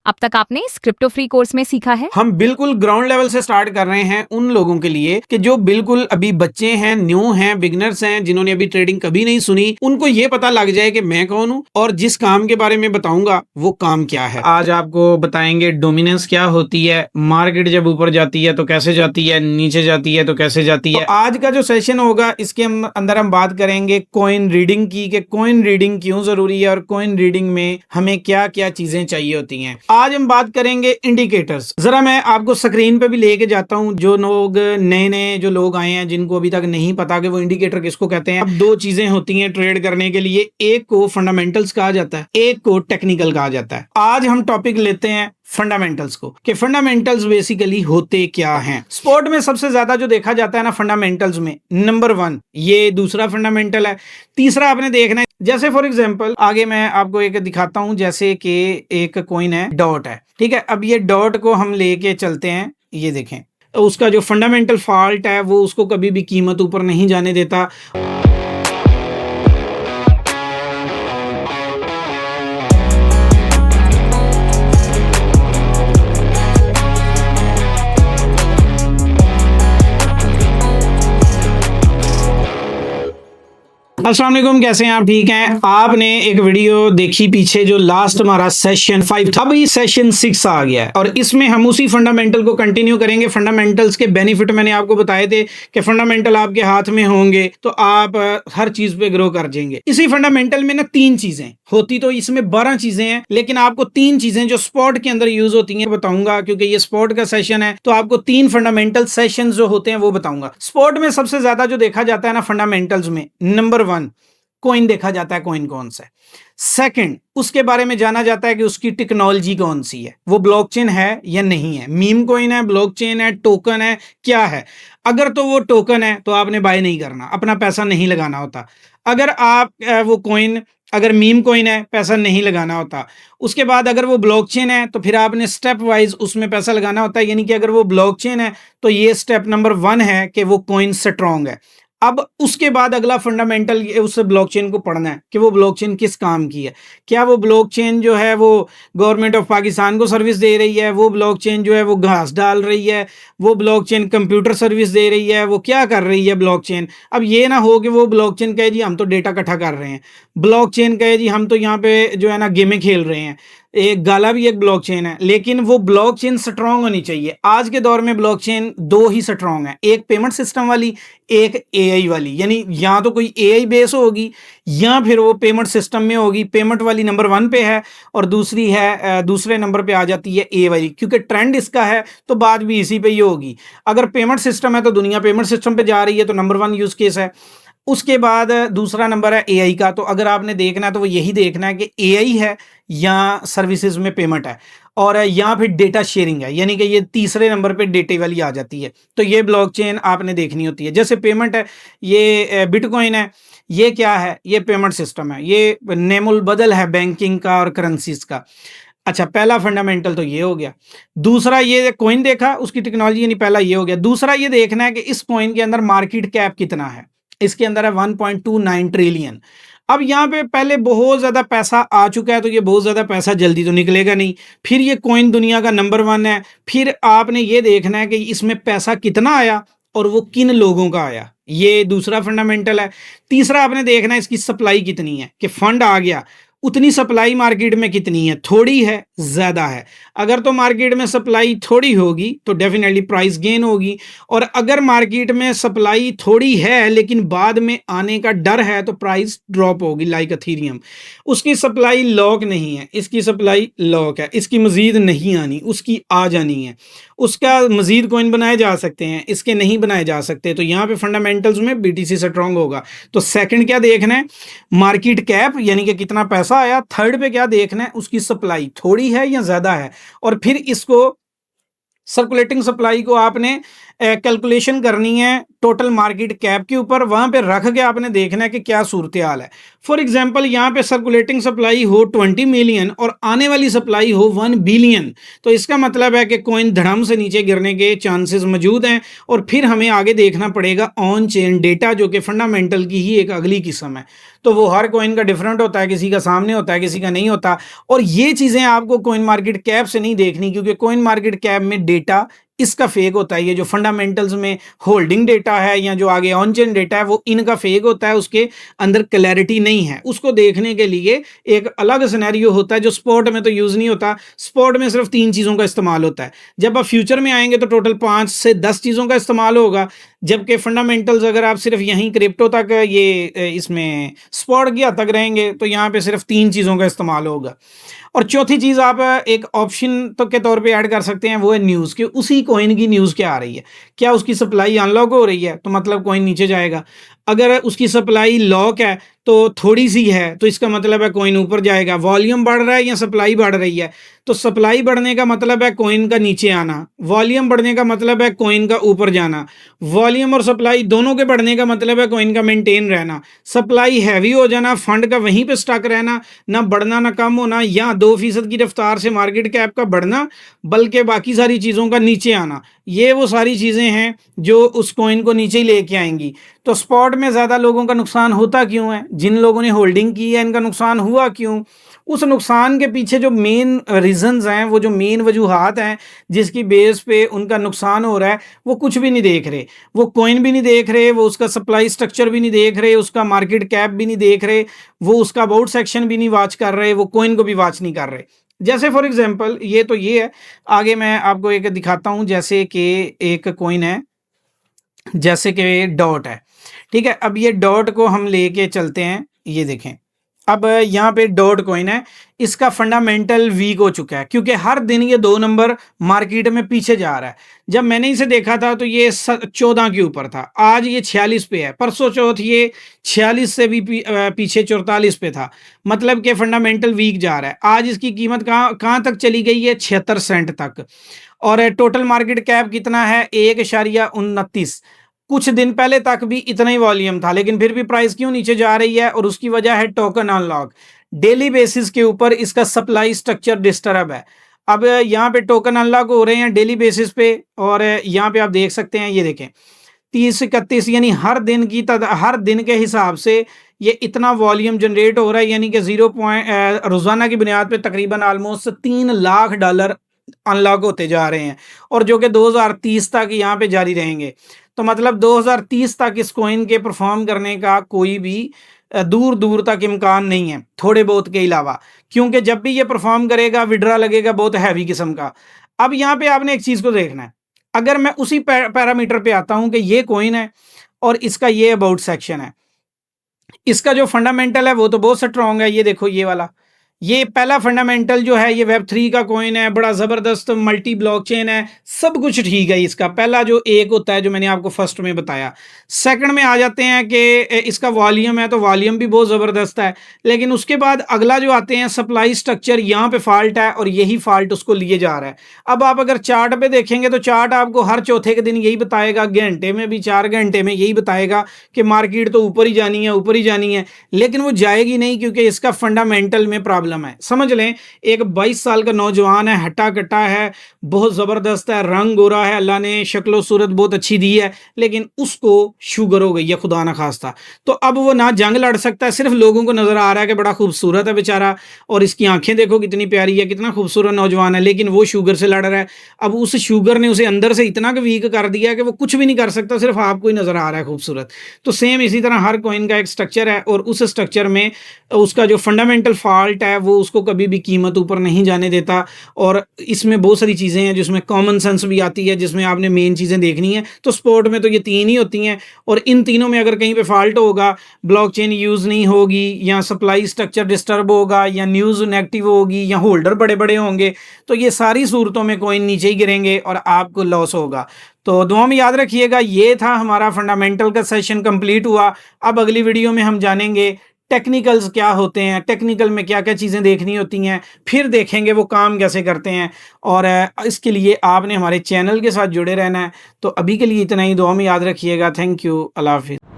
अब तक आपने इस क्रिप्टो फ्री कोर्स में सीखा है? हम बिल्कुल ग्राउंड लेवल से स्टार्ट कर रहे हैं उन लोगों के लिए कि जो बिल्कुल अभी बच्चे हैं, न्यू हैं, बिगनर्स हैं, जिन्होंने अभी ट्रेडिंग कभी नहीं सुनी, उनको ये पता लग जाए कि मैं कौन हूँ और जिस काम के बारे में बताऊंगा वो काम क्या है। आज आपको बताएंगे डोमिनेंस क्या होती है, मार्केट जब ऊपर जाती है तो कैसे जाती है, नीचे जाती है तो कैसे जाती है। तो आज का जो सेशन होगा इसके अंदर हम बात करेंगे कॉइन रीडिंग की, कि कॉइन रीडिंग क्यों जरूरी है और कॉइन रीडिंग में हमें क्या क्या चीजें चाहिए होती हैं। आज हम बात करेंगे इंडिकेटर्स। जरा मैं आपको स्क्रीन पे भी लेके जाता हूं, जो लोग नए नए जो लोग आए हैं जिनको अभी तक नहीं पता कि वो इंडिकेटर किसको कहते हैं। अब दो चीजें होती हैं ट्रेड करने के लिए, एक को फंडामेंटल्स कहा जाता है, एक को टेक्निकल कहा जाता है। आज हम टॉपिक लेते हैं फंडामेंटल्स को, कि फंडामेंटल्स बेसिकली होते क्या हैं। स्पोर्ट में सबसे ज्यादा जो देखा जाता है ना फंडामेंटल्स में, नंबर 1 ये दूसरा फंडामेंटल है, तीसरा आपने देखना है। जैसे फॉर एग्जांपल आगे मैं आपको एक दिखाता हूं, जैसे कि एक कॉइन है, डॉट है, ठीक है। अब ये डॉट को हम लेके चलते हैं, ये देखें उसका जो फंडामेंटल फॉल्ट है वो उसको कभी भी कीमत ऊपर नहीं जाने देता। अस्सलाम वालेकुम, कैसे हैं आप? ठीक हैं। आपने एक वीडियो देखी पीछे जो लास्ट हमारा सेशन 5 था, अभी सेशन 6 आ गया है और इसमें हम उसी फंडामेंटल को कंटिन्यू करेंगे। फंडामेंटल्स के बेनिफिट मैंने आपको बताए थे कि फंडामेंटल आपके हाथ में होंगे तो आप हर चीज पे ग्रो कर जाएंगे। इसी फंडामेंटल में ना 3 चीजें होती, तो इसमें 12 चीजें हैं, लेकिन आपको 3 चीजें जो स्पॉट के अंदर यूज होती हैं बताऊंगा, क्योंकि ये स्पॉट का सेशन है तो आपको 3 फंडामेंटल सेशन जो होते हैं वो बताऊंगा। स्पॉट में सबसे ज्यादा जो देखा जाता है ना फंडामेंटल्स में, नंबर 1 कॉइन देखा जाता है, कॉइन कौन सा है। सेकंड, उसके बारे में जाना जाता है कि उसकी टेक्नोलॉजी कौन सी है, वो ब्लॉकचेन है या नहीं है, मीम कॉइन है, ब्लॉकचेन है, टोकन है, क्या है। अगर तो वो टोकन है तो आपने बाय नहीं करना, अपना पैसा नहीं लगाना होता। अगर आप वो कॉइन, अगर मीम कॉइन है, पैसा नहीं लगाना होता। उसके बाद अगर वो ब्लॉकचेन है तो फिर आपने स्टेप वाइज उसमें पैसा लगाना होता है, यानी कि अगर वो ब्लॉकचेन है तो ये स्टेप नंबर 1 है कि वो कॉइन स्ट्रॉन्ग है। अब उसके बाद अगला फंडामेंटल उस ब्लॉकचेन को पढ़ना है कि वो ब्लॉकचेन किस काम की है। क्या वो ब्लॉकचेन जो है वो गवर्नमेंट ऑफ पाकिस्तान को सर्विस दे रही है, वो ब्लॉकचेन जो है वो घास डाल रही है, वो ब्लॉकचेन कंप्यूटर सर्विस दे रही है, वो क्या कर रही है ब्लॉकचेन। अब ये ना हो कि वो ब्लॉकचेन कहे जी हम तो डेटा इकट्ठा कर रहे हैं, ब्लॉकचेन कहे जी हम तो यहाँ पे जो है ना गेमें खेल रहे हैं। एक गाला भी एक ब्लॉकचेन है, लेकिन वो ब्लॉकचेन स्ट्रांग होनी चाहिए। आज के दौर में ब्लॉकचेन 2 ही स्ट्रांग है, एक पेमेंट सिस्टम वाली, एक एआई वाली। यानी या तो कोई एआई बेस होगी या फिर वो पेमेंट सिस्टम में होगी। पेमेंट वाली नंबर 1 पे है और दूसरी है दूसरे नंबर पे आ जाती है ए वाली, क्योंकि ट्रेंड इसका है तो बात भी इसी पे ही होगी। अगर पेमेंट सिस्टम है तो दुनिया पेमेंट सिस्टम पे जा रही है, तो नंबर 1 यूज केस है। उसके बाद दूसरा नंबर है एआई का, तो अगर आपने देखना है तो वो यही देखना है कि एआई है या सर्विसेज में पेमेंट है, और या फिर डेटा शेयरिंग है, यानी कि ये तीसरे नंबर पे डेटा वाली आ जाती है। तो ये ब्लॉकचेन आपने देखनी होती है। जैसे पेमेंट है, ये बिटकॉइन है, ये क्या है, ये पेमेंट सिस्टम है, ये नेमुल बदल है बैंकिंग का और करेंसीज का। अच्छा, पहला फंडामेंटल तो ये हो गया। दूसरा, ये कॉइन देखा, उसकी टेक्नोलॉजी, यानी पहला ये हो गया। दूसरा ये देखना है कि इस कॉइन के अंदर मार्केट कैप कितना है। इसके अंदर है 1.29 ट्रिलियन। अब यहाँ पे पहले बहुत ज़्यादा पैसा आ चुका है, तो ये बहुत ज़्यादा पैसा जल्दी तो निकलेगा नहीं। फिर ये कॉइन दुनिया का नंबर 1 है। फिर आपने ये देखना है कि इसमें पैसा कितना आया और वो किन लोगों का आया, ये दूसरा फंडामेंटल है। तीसरा आपने देखना है इसकी सप्लाई कितनी है, कि फंड आ गया, उतनी सप्लाई मार्केट में कितनी है, थोड़ी है, ज़्यादा है। अगर तो मार्केट में सप्लाई थोड़ी होगी तो डेफिनेटली प्राइस गेन होगी, और अगर मार्केट में सप्लाई थोड़ी है लेकिन बाद में आने का डर है तो प्राइस ड्रॉप होगी, लाइक अथीरियम। उसकी सप्लाई लॉक नहीं है, इसकी सप्लाई लॉक है, इसकी मज़ीद नहीं आनी, उसकी आ जानी है। उसका मज़ीद कॉइन बनाए जा सकते हैं, इसके नहीं बनाए जा सकते। तो यहाँ पे फंडामेंटल्स में बीटीसी स्ट्रॉन्ग होगा। तो सेकंड क्या देखना है, मार्केट कैप, यानी कि कितना पैसा आया। थर्ड पे क्या देखना है, उसकी सप्लाई थोड़ी है या ज़्यादा है। और फिर इसको सर्कुलेटिंग सप्लाई को आपने कैलकुलेशन करनी है टोटल मार्केट कैप के ऊपर, वहां पे रख के आपने देखना है कि क्या सूरत हाल है। फॉर एग्जांपल यहाँ पे सर्कुलेटिंग सप्लाई हो 20 मिलियन और आने वाली सप्लाई हो 1 बिलियन, तो इसका मतलब है कि कॉइन धड़म से नीचे गिरने के चांसेस मौजूद हैं। और फिर हमें आगे देखना पड़ेगा ऑन चेन डेटा, जो कि फंडामेंटल की ही एक अगली किस्म है। तो वो हर कॉइन का डिफरेंट होता है, किसी का सामने होता है, किसी का नहीं होता। और ये चीज़ें आपको कॉइन मार्केट कैप से नहीं देखनी, क्योंकि कॉइन मार्केट कैप में डेटा इसका फेक होता है। ये जो फंडामेंटल्स में होल्डिंग डेटा है या जो आगे ऑन चेन डेटा है वो इनका फेक होता है, उसके अंदर क्लैरिटी नहीं है। उसको देखने के लिए एक अलग सिनेरियो होता है जो स्पॉट में तो यूज़ नहीं होता। स्पॉट में सिर्फ 3 चीज़ों का इस्तेमाल होता है। जब आप फ्यूचर में आएंगे तो टोटल 5 से 10 चीज़ों का इस्तेमाल होगा, जबकि फंडामेंटल्स अगर आप सिर्फ यहीं क्रिप्टो तक ये इसमें स्पॉट की हद तक रहेंगे तो यहाँ पे सिर्फ 3 चीज़ों का इस्तेमाल होगा। और चौथी चीज़ आप एक ऑप्शन तो के तौर पे ऐड कर सकते हैं, वो है न्यूज़, कि उसी कॉइन की न्यूज़ क्या आ रही है। क्या उसकी सप्लाई अनलॉक हो रही है तो मतलब कॉइन नीचे जाएगा। अगर उसकी सप्लाई लॉक है तो थोड़ी सी है तो इसका मतलब है कॉइन ऊपर जाएगा। वॉल्यूम बढ़ रहा है या सप्लाई बढ़ रही है, तो सप्लाई बढ़ने का मतलब है कॉइन का नीचे आना, वॉल्यूम बढ़ने का मतलब है कॉइन का ऊपर जाना, वॉल्यूम और सप्लाई दोनों के बढ़ने का मतलब है कॉइन का मेंटेन रहना। सप्लाई हैवी हो जाना, फंड का वहीं पे स्टक रहना, ना बढ़ना ना कम होना, या 2% की रफ्तार से मार्केट कैप का बढ़ना, बल्कि बाकी सारी चीज़ों का नीचे आना। ये वो सारी चीज़ें हैं जो उस कॉइन को नीचे ही लेके आएंगी। तो स्पॉट में ज़्यादा लोगों का नुकसान होता क्यों है? जिन लोगों ने होल्डिंग की है इनका नुकसान हुआ क्यों? उस नुकसान के पीछे जो मेन रीजंस हैं, वो जो मेन वजूहात हैं जिसकी बेस पे उनका नुकसान हो रहा है, वो कुछ भी नहीं देख रहे। वो कॉइन भी नहीं देख रहे, वो उसका सप्लाई स्ट्रक्चर भी नहीं देख रहे, उसका मार्केट कैप भी नहीं देख रहे, वो उसका अबाउट सेक्शन भी नहीं वॉच कर रहे, वो कॉइन को भी वॉच नहीं कर रहे। जैसे फॉर एग्जांपल ये तो ये है, आगे मैं आपको एक दिखाता हूँ। जैसे कि एक कॉइन है, जैसे कि डॉट है, ठीक है। अब ये डॉट को हम लेके चलते हैं, ये देखें। अब यहाँ पे डॉट कॉइन है, इसका फंडामेंटल वीक हो चुका है क्योंकि हर दिन ये 2 नंबर मार्केट में पीछे जा रहा है। जब मैंने इसे देखा था तो ये 14 के ऊपर था, आज ये 46 पे है। परसों चौथ ये 46 से भी पीछे 44 पे था, मतलब कि फंडामेंटल वीक जा रहा है। आज इसकी कीमत कहाँ तक चली गई है? 76 सेंट तक। और टोटल मार्केट कैप कितना है? 1.29। कुछ दिन पहले तक भी इतना ही वॉल्यूम था, लेकिन फिर भी प्राइस क्यों नीचे जा रही है? और उसकी वजह है टोकन अनलॉक। डेली बेसिस के ऊपर इसका सप्लाई स्ट्रक्चर डिस्टर्ब है। अब यहाँ पे टोकन अनलॉक हो रहे हैं डेली बेसिस पे, और यहाँ पे आप देख सकते हैं, ये देखें 30-31, यानी हर दिन के हिसाब से ये इतना वॉल्यूम जनरेट हो रहा है, यानी कि 0 पॉइंट रोजाना की बुनियाद पे तकरीबन ऑलमोस्ट $3 लाख अनलॉक होते जा रहे हैं, और जो कि 2030 तक यहाँ पे जारी रहेंगे। तो मतलब 2030 तक इस कॉइन के परफॉर्म करने का कोई भी दूर दूर तक इम्कान नहीं है, थोड़े बहुत के अलावा, क्योंकि जब भी ये परफॉर्म करेगा विड्रा लगेगा बहुत हैवी किस्म का। अब यहाँ पे आपने एक चीज़ को देखना है। अगर मैं उसी पैरामीटर पे आता हूँ कि ये कॉइन है और इसका ये अबाउट सेक्शन है, इसका जो फंडामेंटल है वो तो बहुत स्ट्रॉन्ग है। ये देखो, ये वाला, ये पहला फंडामेंटल जो है ये वेब3 का कॉइन है, बड़ा ज़बरदस्त मल्टी ब्लॉकचेन है, सब कुछ ठीक है। इसका पहला जो एक होता है जो मैंने आपको फर्स्ट में बताया। सेकंड में आ जाते हैं कि इसका वॉल्यूम है, तो वॉल्यूम भी बहुत ज़बरदस्त है। लेकिन उसके बाद अगला जो आते हैं सप्लाई स्ट्रक्चर, यहाँ पे फॉल्ट है और यही फॉल्ट उसको लिए जा रहा है। अब आप अगर चार्ट पे देखेंगे तो चार्ट आपको हर चौथे के दिन यही बताएगा, घंटे में भी 4 घंटे में यही बताएगा कि मार्केट तो ऊपर ही जानी है, ऊपर ही जानी है, लेकिन वो जाएगी नहीं क्योंकि इसका फंडामेंटल में प्रॉब्लम है। समझ लें, एक 22 साल का नौजवान है, हट्टा कट्टा है, बहुत ज़बरदस्त है, रंग गोरा है, अल्लाह ने शक्लो सूरत बहुत अच्छी दी है, लेकिन उसको शुगर हो गई है खुदा ना खास्ता। तो अब वो ना जंग लड़ सकता है, सिर्फ लोगों को नज़र आ रहा है कि बड़ा खूबसूरत है बेचारा, और इसकी आंखें देखो कितनी प्यारी है, कितना खूबसूरत नौजवान है, लेकिन वो शुगर से लड़ रहा है। अब उस शुगर ने उसे अंदर से इतना वीक कर दिया कि वो कुछ भी नहीं कर सकता, सिर्फ आपको ही नज़र आ रहा है खूबसूरत। तो सेम इसी तरह हर कॉइन का एक स्ट्रक्चर है, और उस स्ट्रक्चर में उसका जो फंडामेंटल फॉल्ट है वो उसको कभी भी कीमत ऊपर नहीं जाने देता। और इसमें बहुत सारी चीज़ें हैं जिसमें कॉमन सेंस भी आती है, जिसमें आपने मेन चीज़ें देखनी है। तो स्पोर्ट में तो ये 3 ही होती हैं, और इन तीनों में अगर कहीं पे फॉल्ट होगा, ब्लॉकचेन यूज़ नहीं होगी, या सप्लाई स्ट्रक्चर डिस्टर्ब होगा, या न्यूज़ नेगेटिव होगी, या होल्डर बड़े बड़े होंगे, तो ये सारी सूरतों में कॉइन नीचे ही गिरेंगे और आपको लॉस होगा। तो दुआ में याद रखिएगा। ये था हमारा फंडामेंटल का सेशन कंप्लीट हुआ। अब अगली वीडियो में हम जानेंगे टेक्निकल्स क्या होते हैं, टेक्निकल में क्या क्या चीज़ें देखनी होती हैं, फिर देखेंगे वो काम कैसे करते हैं। और इसके लिए आपने हमारे चैनल के साथ जुड़े रहना है। तो अभी के लिए इतना ही, दुआ में याद रखिएगा। थैंक यू, अल्लाह हाफिज़।